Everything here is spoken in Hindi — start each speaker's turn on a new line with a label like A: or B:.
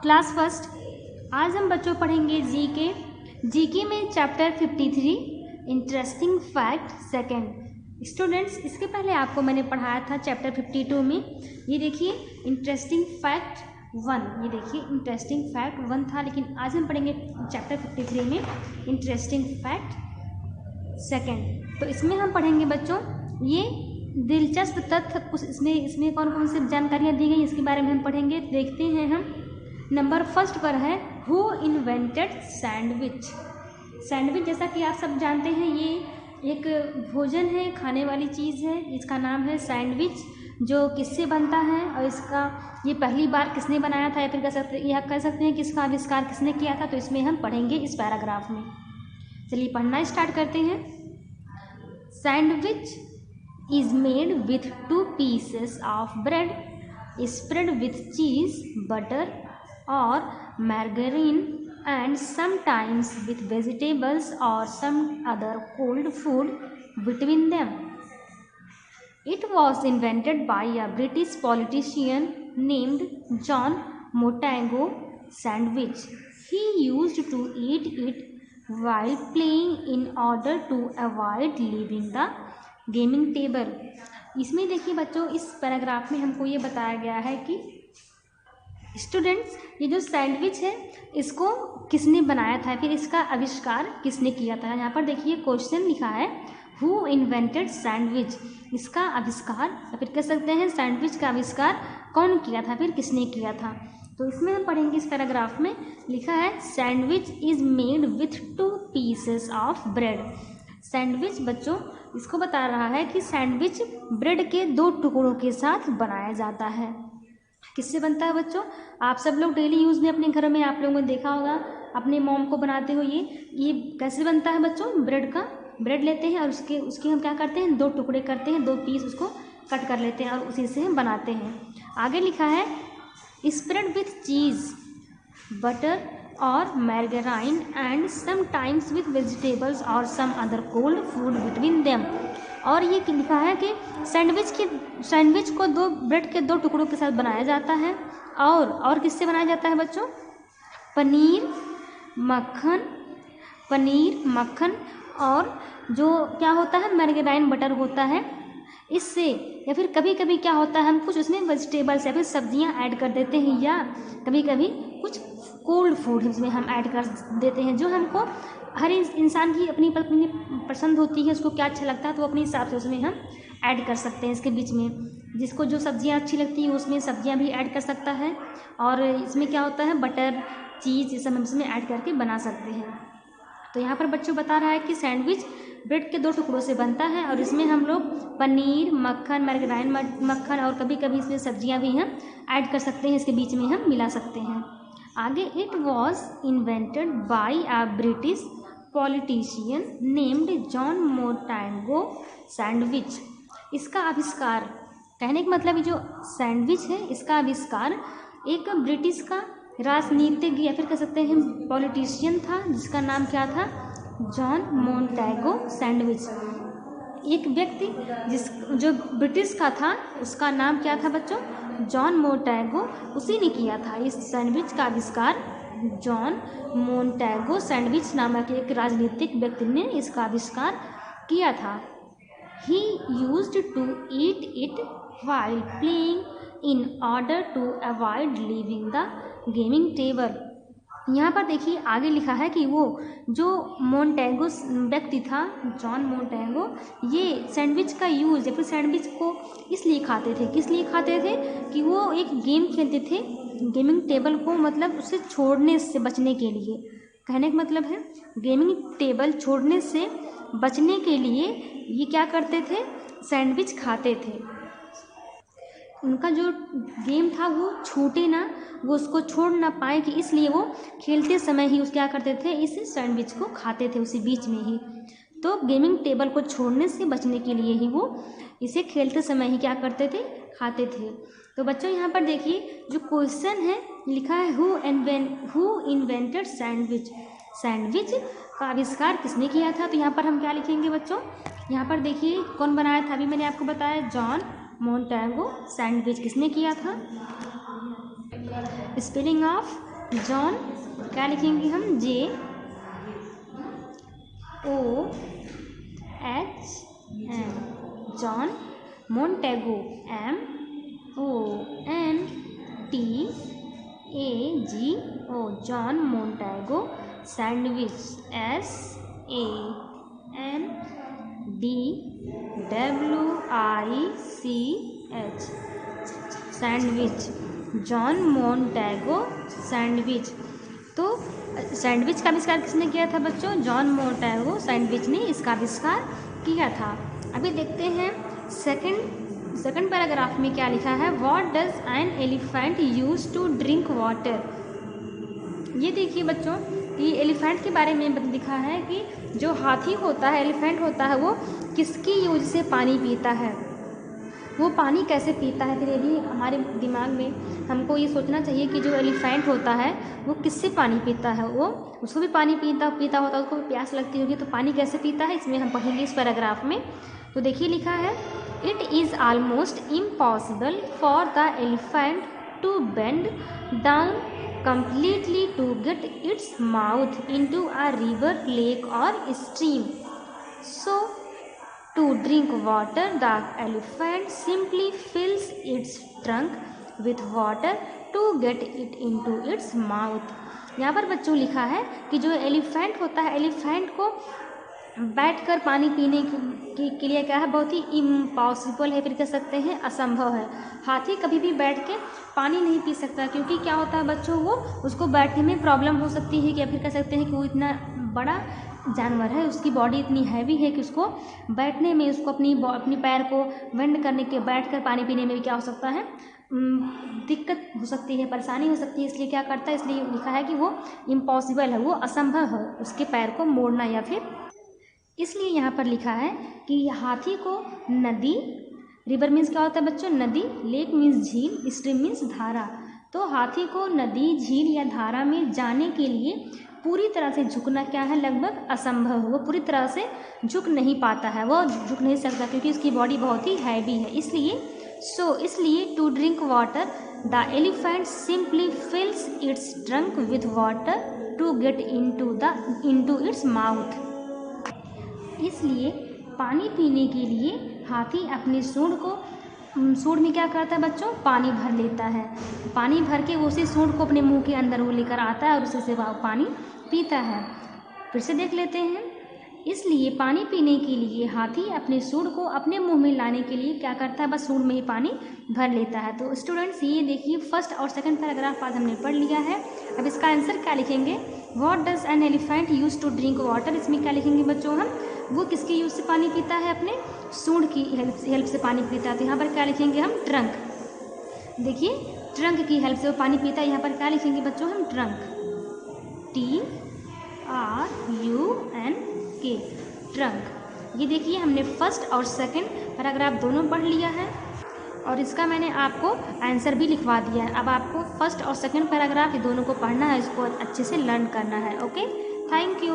A: क्लास फर्स्ट, आज हम बच्चों पढ़ेंगे जीके में chapter 53 interesting fact second. Students, इसके पहले आपको मैंने पढ़ाया था चैप्टर 52 में। ये देखिए इंटरेस्टिंग फैक्ट 1, ये देखिए इंटरेस्टिंग फैक्ट 1 था, लेकिन आज हम पढ़ेंगे चैप्टर 53 में इंटरेस्टिंग फैक्ट सेकंड। तो इसमें हम पढ़ेंगे बच्चों ये दिलचस्प तथ्य, कुछ इसमें कौन कौन सी जानकारियाँ दी गई इसके बारे में हम पढ़ेंगे। देखते हैं हम। नंबर फर्स्ट पर है हु इन्वेंटेड सैंडविच। सैंडविच जैसा कि आप सब जानते हैं ये एक भोजन है, खाने वाली चीज़ है। इसका नाम है सैंडविच, जो किससे बनता है और इसका ये पहली बार किसने बनाया था, या फिर कह सकते हैं कि इसका आविष्कार किसने किया था। तो इसमें हम पढ़ेंगे इस पैराग्राफ में। चलिए पढ़ना स्टार्ट करते हैं। Sandwich is made with 2 pieces of bread spread with cheese, butter or margarine and sometimes with vegetables or some other cold food between them. It was invented by a British politician named John Montagu Sandwich. He used to eat it while playing in order to avoid leaving the gaming table. इसमें देखिए बच्चों, इस पैराग्राफ में हमको ये बताया गया है कि स्टूडेंट्स ये जो सैंडविच है इसको किसने बनाया था, फिर इसका आविष्कार किसने किया था। यहाँ पर देखिए क्वेश्चन लिखा है हु इन्वेंटेड सैंडविच, इसका आविष्कार या फिर कह सकते हैं सैंडविच का आविष्कार कौन किया था, फिर किसने किया था। तो इसमें हम पढ़ेंगे इस पैराग्राफ में लिखा है sandwich is made with 2 pieces of bread. Sandwich बच्चों इसको बता रहा है कि सैंडविच ब्रेड के 2 टुकड़ों के साथ बनाया जाता है। किससे बनता है बच्चों? आप सब लोग डेली यूज़ में अपने घरों में आप लोगों ने देखा होगा, अपने मॉम को बनाते हो। ये कैसे बनता है बच्चों? ब्रेड लेते हैं और उसके हम क्या करते हैं, 2 टुकड़े करते हैं, 2 पीस उसको कट कर लेते हैं और उसी से हम बनाते हैं। आगे लिखा है स्प्रेड विथ चीज़, बटर और margarine and sometimes with vegetables or some other cold food between them। और ये लिखा है कि सैंडविच को ब्रेड के 2 टुकड़ों के साथ बनाया जाता है और किससे बनाया जाता है बच्चों? पनीर मक्खन और जो क्या होता है मैर्गेराइन बटर होता है इससे, या फिर कभी कभी क्या होता है हम कुछ उसमें वेजिटेबल्स या फिर सब्जियां ऐड कर देते हैं, या कभी कभी कुछ कोल्ड फूड इसमें हम ऐड कर देते हैं। जो हमको हर इंसान की अपनी पसंद होती है, उसको क्या अच्छा लगता है तो अपने हिसाब से उसमें हम ऐड कर सकते हैं। इसके बीच में जिसको जो सब्जियां अच्छी लगती है उसमें सब्जियां भी ऐड कर सकता है, और इसमें क्या होता है बटर चीज़ ये सब हम इसमें ऐड करके बना सकते हैं। तो यहाँ पर बच्चों बता रहा है कि सैंडविच ब्रेड के 2 टुकड़ों से बनता है और इसमें हम लोग पनीर मक्खन मैर्गेराइन मक्खन और कभी कभी इसमें सब्जियां भी हम ऐड कर सकते हैं, इसके बीच में हम मिला सकते हैं। आगे it was invented by a British politician named John Montague sandwich. इसका आविष्कार, कहने का मतलब ये जो सैंडविच है इसका आविष्कार एक ब्रिटिश का राजनीतिज्ञ या फिर कह सकते हैं पॉलिटिशियन था, जिसका नाम क्या था? John Montague sandwich. एक व्यक्ति जो ब्रिटिश का था उसका नाम क्या था बच्चों? जॉन मोंटेगो, उसी ने किया था इस सैंडविच का आविष्कार। जॉन मोंटेगो सैंडविच नामक एक राजनीतिक व्यक्ति ने इसका आविष्कार किया था। He used to eat it while playing in order to avoid leaving the gaming table. यहाँ पर देखिए आगे लिखा है कि वो जो मोंटेगो व्यक्ति था जॉन मोंटेगो, ये सैंडविच का यूज़ या फिर सैंडविच को इसलिए खाते थे, किस लिए खाते थे कि वो एक गेम खेलते थे गेमिंग टेबल को, मतलब उसे छोड़ने से बचने के लिए। कहने का मतलब है गेमिंग टेबल छोड़ने से बचने के लिए ये क्या करते थे, सैंडविच खाते थे। उनका जो गेम था वो छूटे ना, वो उसको छोड़ ना पाए कि इसलिए वो खेलते समय ही उस क्या करते थे, इस सैंडविच को खाते थे उसी बीच में ही। तो गेमिंग टेबल को छोड़ने से बचने के लिए ही वो इसे खेलते समय ही क्या करते थे, खाते थे। तो बच्चों यहाँ पर देखिए जो क्वेश्चन है लिखा है हु इन्वेंटेड सैंडविच, सैंडविच का आविष्कार किसने किया था। तो यहाँ पर हम क्या लिखेंगे बच्चों? यहाँ पर देखिए कौन बनाया था, अभी मैंने आपको बताया जॉन मोंटेगो सैंडविच किसने किया था? स्पेलिंग ऑफ जॉन क्या लिखेंगे हम? JOHN John Montague MONTAGO John Montague sandwich SANDWICH sandwich John Montague sandwich. तो सैंडविच का आविष्कार किसने किया था बच्चों? जॉन मोंटेगो सैंडविच ने इसका आविष्कार किया था। अभी देखते हैं सेकंड पैराग्राफ में क्या लिखा है। What does an elephant use to drink water. ये देखिए बच्चों, ये एलिफेंट के बारे में लिखा है कि जो हाथी होता है, एलिफेंट होता है, वो किसकी यूज से पानी पीता है, वो पानी कैसे पीता है। फिर ये भी हमारे दिमाग में हमको ये सोचना चाहिए कि जो एलिफेंट होता है वो किससे पानी पीता है। वो उसको भी पानी पीता होता है, उसको भी प्यास लगती होगी, तो पानी कैसे पीता है इसमें हम पढ़ेंगे इस पैराग्राफ में। तो देखिए लिखा है, it is almost impossible for the elephant to bend down completely to get its mouth into a river, lake or stream. So to drink water, the elephant simply fills its trunk with water to get it into its mouth. यहाँ पर बच्चों लिखा है कि जो एलिफेंट होता है, एलिफेंट को बैठकर पानी पीने के लिए क्या है, बहुत ही इम्पॉसिबल है, फिर कह सकते हैं असंभव है। हाथी कभी भी बैठ के पानी नहीं पी सकता, क्योंकि क्या होता है बच्चों, वो उसको बैठने में प्रॉब्लम हो सकती है, या फिर कह सकते हैं कि वो इतना बड़ा जानवर है, उसकी बॉडी इतनी हैवी है कि उसको बैठने में, उसको अपनी पैर को बेंड करने के बैठकर पानी पीने में भी क्या हो सकता है, दिक्कत हो सकती है, परेशानी हो सकती है। इसलिए क्या करता है, इसलिए लिखा है कि वो इम्पॉसिबल है, वो असंभव है उसके पैर को मोड़ना, या फिर इसलिए यहाँ पर लिखा है कि हाथी को नदी, रिवर मीन्स क्या होता है बच्चों, नदी, लेक मीन्स झील, स्ट्रीम मीन्स धारा। तो हाथी को नदी, झील या धारा में जाने के लिए पूरी तरह से झुकना क्या है, लगभग असंभव। वो पूरी तरह से झुक नहीं पाता है, वो झुक नहीं सकता, क्योंकि उसकी बॉडी बहुत ही हैवी है। इसलिए to drink water the elephant simply fills its trunk with water to get into its mouth. इसलिए पानी पीने के लिए हाथी अपने सूंड में क्या करता है बच्चों, पानी भर लेता है। पानी भर के उसी सूंड को अपने मुंह के अंदर वो लेकर आता है और उसी से वह पानी पीता है। फिर से देख लेते हैं। इसलिए पानी पीने के लिए हाथी अपने सूंड को अपने मुंह में लाने के लिए क्या करता है, बस सूंड में ही पानी भर लेता है। तो स्टूडेंट्स ये देखिए, फर्स्ट और सेकंड पैराग्राफ आज हमने पढ़ लिया है। अब इसका आंसर क्या लिखेंगे, what does an elephant use to drink water. इसमें क्या लिखेंगे बच्चों हम, वो किसके यूज से पानी पीता है, अपने सूंड की हेल्प से पानी पीता है। तो यहाँ पर क्या लिखेंगे हम, ट्रंक। देखिए ट्रंक की हेल्प से वो पानी पीता है। यहाँ पर क्या लिखेंगे बच्चों हम, ट्रंक, TRUNK, ट्रंक। ये देखिए हमने फर्स्ट और सेकंड पैराग्राफ दोनों पढ़ लिया है और इसका मैंने आपको आंसर भी लिखवा दिया है। अब आपको फर्स्ट और सेकंड पैराग्राफ ये दोनों को पढ़ना है, इसको अच्छे से लर्न करना है। Okay, thank you.